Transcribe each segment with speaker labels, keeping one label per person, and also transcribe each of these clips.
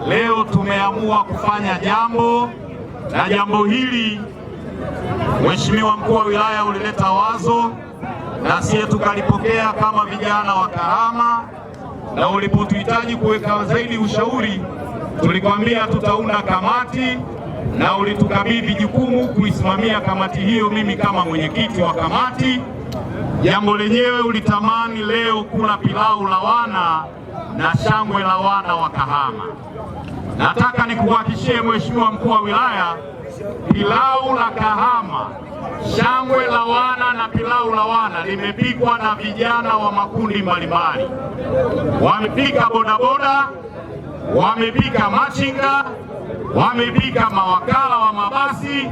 Speaker 1: leo tumeamua kufanya jambo, na jambo hili Mheshimiwa Mkuu wa Wilaya ulileta wazo na sisi tukalipokea kama vijana wa Kahama, na ulipotuhitaji kuweka zaidi ushauri tulikwambia tutaunda kamati, na ulitukabidhi jukumu kuisimamia kamati hiyo, mimi kama mwenyekiti wa kamati. Jambo lenyewe ulitamani leo kula pilau la wana na shangwe la wana wa Kahama. Nataka nikuhakikishie Mheshimiwa Mkuu wa Wilaya, pilau la Kahama, shangwe la wana na pilau la wana limepikwa na vijana wa makundi mbalimbali. Wamepika bodaboda, wamepika machinga, wamepika mawakala wa mabasi,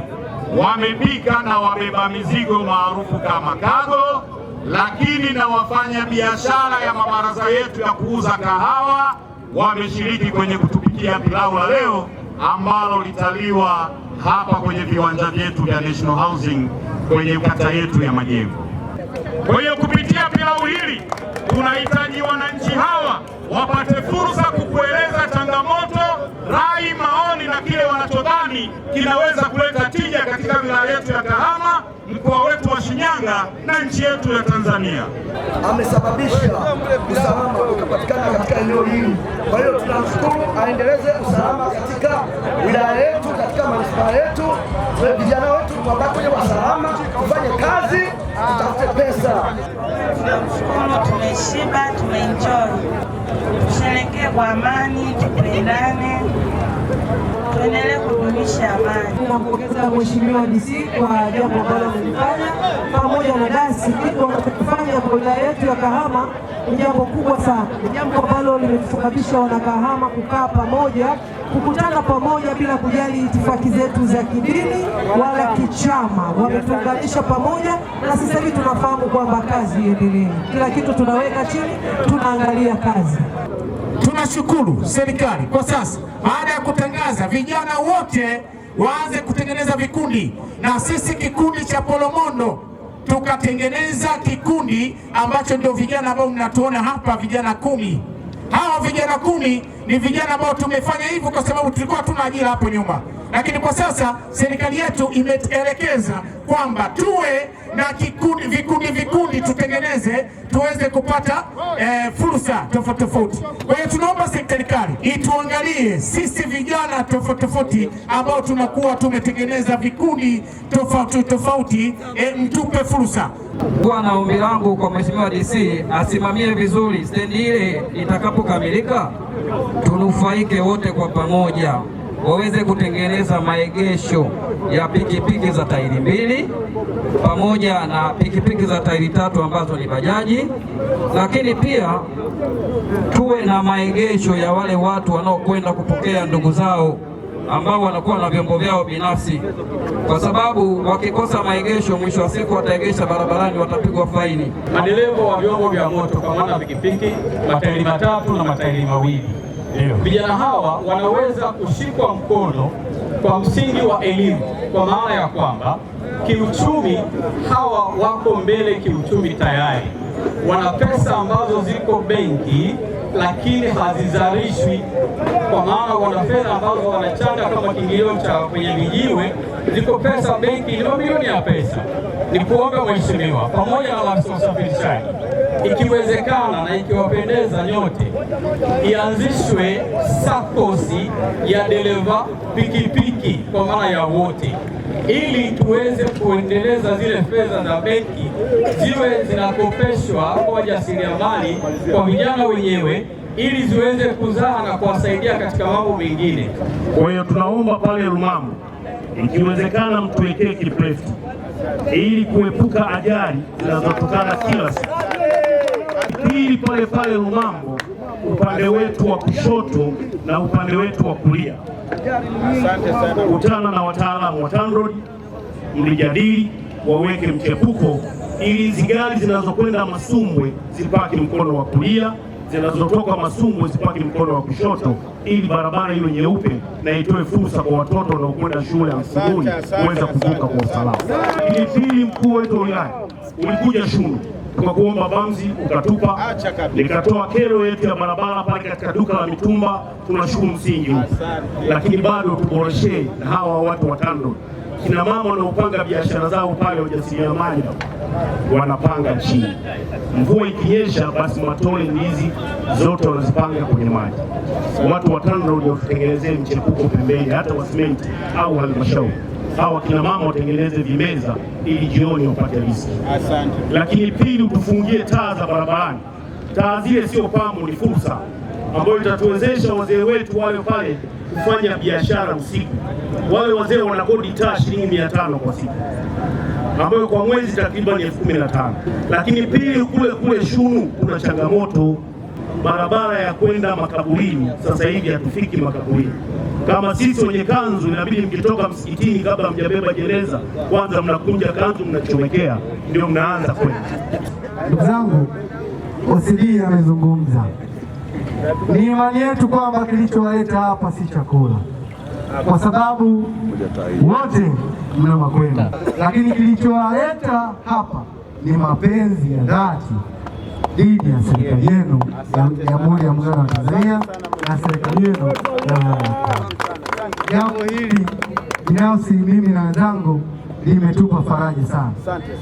Speaker 1: wamepika na wabeba mizigo maarufu kama cargo, lakini na wafanya biashara ya mabaraza yetu ya kuuza kahawa wameshiriki kwenye kutupikia pilau la leo ambalo litaliwa hapa kwenye viwanja vyetu vya National Housing kwenye kata yetu ya Majengo. Kwa hiyo kupitia pilau hili tunahitaji wananchi hawa wapate fursa kukueleza changamoto, rai, maoni na kile wanachodhani kinaweza kuleta tija katika wilaya yetu ya Kahama, mkoa wetu wa Shinyanga na nchi yetu ya Tanzania.
Speaker 2: Amesababisha usalama ukapatikana katika eneo hili. Kwa hiyo tunamshukuru, aendeleze usalama katika wilaya yetu, katika manispaa yetu. Vijana wetu wabaki kwenye usalama, tufanye kazi, tutafute pesa.
Speaker 3: Tunamshukuru, tumeshiba, tumeenjoy. Tusherehekee kwa amani, tupendane, tuendelee kudumisha amani.
Speaker 4: Tunampongeza Mheshimiwa DC kwa jambo ambalo amelifanya pamoja na dasi. Kitu wanachofanya kwa wilaya yetu ya Kahama ni jambo kubwa sana, ni jambo ambalo limetusababisha wanakahama kukaa pamoja, kukutana pamoja bila kujali itifaki zetu za kidini wala kichama. Wametuunganisha pamoja, na sasa hivi tunafahamu kwamba kazi iendelee. Kila kitu tunaweka chini, tunaangalia kazi.
Speaker 5: Tunashukuru serikali kwa sasa, baada ya kutangaza vijana wote waanze kutengeneza vikundi, na sisi kikundi cha Polomondo tukatengeneza kikundi ambacho ndio vijana ambao mnatuona hapa, vijana 10. Hawa vijana 10 ni vijana ambao tumefanya hivyo kwa sababu tulikuwa tuna ajira hapo nyuma, lakini kwa sasa serikali yetu imeelekeza kwamba tuwe na vikundi tutengeneze, tuweze kupata fursa tofauti tofauti. Kwa hiyo tunaomba serikali ituangalie sisi vijana tofauti tofauti ambao tunakuwa tumetengeneza vikundi tofauti tofauti, mtupe fursa.
Speaker 6: Bwana, ombi langu kwa Mheshimiwa DC asimamie vizuri stendi ile, itakapokamilika tunufaike wote kwa pamoja, waweze kutengeneza maegesho ya pikipiki za tairi 2 pamoja na pikipiki za tairi 3 ambazo ni bajaji, lakini pia tuwe na maegesho ya wale watu wanaokwenda kupokea ndugu zao ambao wanakuwa na vyombo vyao binafsi, kwa sababu wakikosa maegesho mwisho wa siku wataegesha barabarani, watapigwa faini.
Speaker 7: Madereva wa vyombo vya moto kwa maana pikipiki, matairi 3 na matairi 2, vijana hawa wanaweza kushikwa mkono kwa msingi wa elimu, kwa maana ya kwamba kiuchumi hawa wako mbele kiuchumi tayari, wana pesa ambazo ziko benki lakini hazizalishwi, kwa maana wana fedha ambazo wanachanga kama kiingilio cha kwenye vijiwe, ziko pesa benki, ni mamilioni ya pesa. Ni kuomba Mheshimiwa pamoja na maafisa usafirishaji, ikiwezekana na ikiwapendeza nyote, ianzishwe sakosi ya dereva pikipiki kwa maana ya wote, ili tuweze kuendeleza zile fedha za benki ziwe zinakopeshwa kwa wajasiriamali, kwa vijana wenyewe, ili ziweze kuzaa na kuwasaidia katika mambo mengine.
Speaker 1: Kwa hiyo tunaomba pale Rumambo ikiwezekana mtuwekee kiprefti ili kuepuka ajali zinazotokana kila siku. Pili, pale Rumambo upande wetu wa kushoto na upande wetu wa kulia, kutana na wataalamu wa TANROADS, mlijadili waweke mchepuko ili hizi gari zinazokwenda Masumbwe zipaki mkono wa kulia, zinazotoka Masumbwe zipaki mkono wa kushoto, ili barabara iwe nyeupe na itoe fursa kwa watoto wanaokwenda shule ya msuguni kuweza kuvuka kwa usalama. Pili, mkuu wetu wa wilaya ulikuja Shunu
Speaker 8: tukakuomba Bamzi ukatupa, nikatoa kero yetu ya barabara pale katika duka la mitumba, tunashukuru msingi, lakini bado tuboreshe hawa watu wa TANROADS. Kina mama wanaopanga biashara zao pale, wajasiriamali wanapanga chini, mvua ikinyesha basi matone ndizi zote wanazipanga kwenye maji. Watu wa TANROADS watutengenezee mchepuko pembeni, hata wa simenti au halmashauri. Hawa kina mama watengeneze vimeza ili jioni wapate riziki. Lakini pili, utufungie taa za barabarani. Taa zile sio pambo, ni fursa ambayo itatuwezesha wazee wetu wale pale kufanya biashara usiku. Wale wazee wanakodi taa shilingi 500 kwa siku, ambayo kwa mwezi takriban 15,000. Lakini pili, kule Shunu kuna changamoto, barabara ya kwenda makaburini sasa hivi hatufiki makaburini. Kama sisi wenye kanzu inabidi mkitoka msikitini, kabla mjabeba jeneza, kwanza mnakunja kanzu, mnachomekea, ndio mnaanza kwenda.
Speaker 9: Ndugu zangu, OCD amezungumza. Ni imani yetu kwamba kilichowaleta hapa si chakula, kwa sababu wote mna makwenda, lakini kilichowaleta hapa ni mapenzi ya dhati dhidi ya serikali yenu ya Jamhuri ya Muungano wa Tanzania na serikali yenu ya jambo hili binafsi mimi na wenzangu limetupa faraja sana,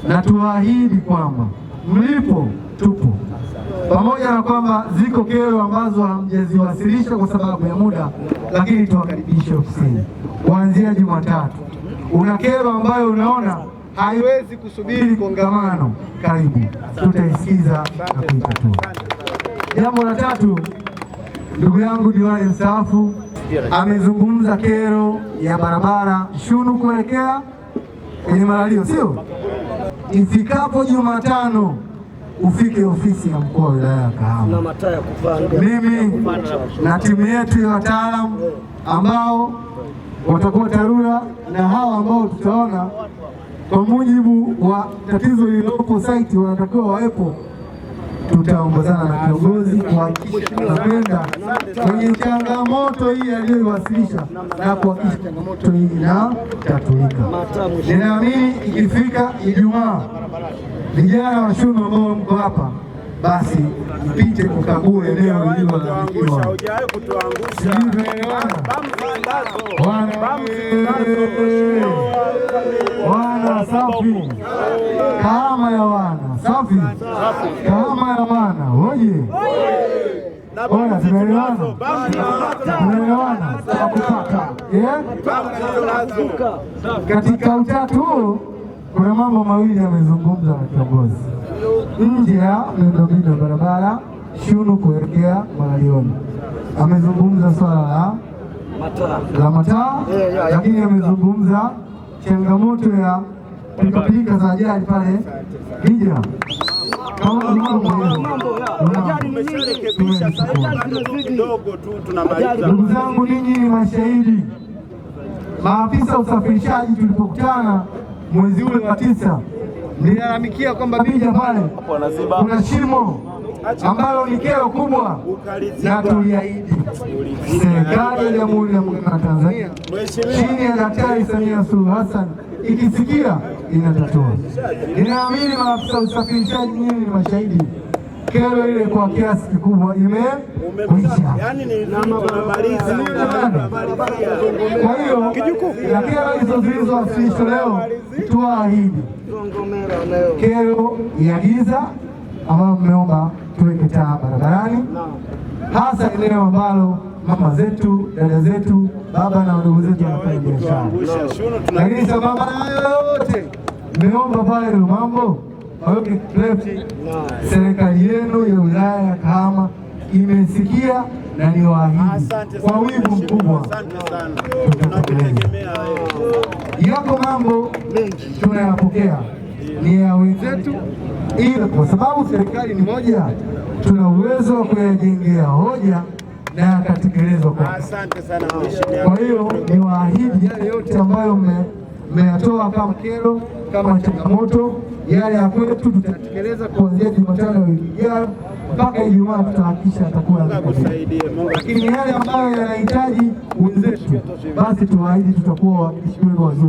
Speaker 9: na tuahidi kwamba mlipo tupo, pamoja na kwamba ziko kero ambazo hamjaziwasilisha kwa sababu ya muda, lakini tuwakaribishe ofisini kuanzia Jumatatu. Una kero ambayo unaona haiwezi kusubiri kongamano, karibu, tutaisikiza na kuitatua. Jambo la tatu, ndugu yangu diwani mstaafu amezungumza kero ya barabara Shunu kuelekea kwenye Malalio, sio? Ifikapo Jumatano ufike ofisi ya mkuu wa wilaya ya Kahama. Mimi na timu yetu ya wataalamu ambao watakuwa TARURA na hawa ambao tutaona kwa mujibu wa tatizo lililopo site wanatakiwa wawepo, tutaongozana na kiongozi kuhakikisha tunakwenda kwenye changamoto hii aliyowasilisha na kuhakikisha changamoto hii inatatulika. Ninaamini ikifika Ijumaa, vijana wa Shunu ambao mko hapa, basi mpite kukagua eneo lililolalamikiwa. Wana safi, Kahama ya wana safi, Kahama ya wana oye, ona tunaelewana, kupata katika utatu huo. Kuna mambo mawili yamezungumza na kiongozi nje ya miundombinu ya barabara Shunu kuelekea Malalioni. Amezungumza swala la mataa, lakini amezungumza changamoto ya pilika za ajali pale Hija. Ndugu zangu, ninyi ni mashahidi. Maafisa usafirishaji tulipokutana mwezi ule wa 9, nilalamikia kwamba Hija pale kuna shimo ambalo ni kero kubwa, na tuliahidi serikali ya Jamhuri ya Muungano wa Tanzania chini ya Daktari Samia Suluhu Hassan ikisikia inatatua. Ninaamini maafisa usafirishaji nyinyi ni mashahidi, kero ile kwa kiasi kikubwa imekwisha. Kwa hiyo na kero hizo zilizowasilishwa leo, tuahidi kero ya giza ambayo mmeomba tuweke taa barabarani, hasa eneo ambalo mama zetu, dada zetu, baba na wadogo zetu wanafanya biashara. Lakini sababu yote mmeomba pale Rumambo waweke left. Serikali yenu ya wilaya ya Kahama imesikia na ni waahidi kwa wivu mkubwa tutatekeleza. Yako mambo mengi tunayapokea ni ya wenzetu, ila kwa sababu serikali ni moja, tuna uwezo wa kuyajengea hoja na yakatekelezwa kwa. Kwa hiyo ni waahidi yale yote ambayo mmeyatoa kama kero, kama changamoto, yale ya kwetu tutatekeleza kuanzia Jumatano wiki ijayo mpaka Ijumaa, tutahakikisha atakuwa yamekamilika. Lakini yale ambayo yanahitaji wenzetu, basi tuwaahidi tutakuwa wawakilishi wenu wazuri.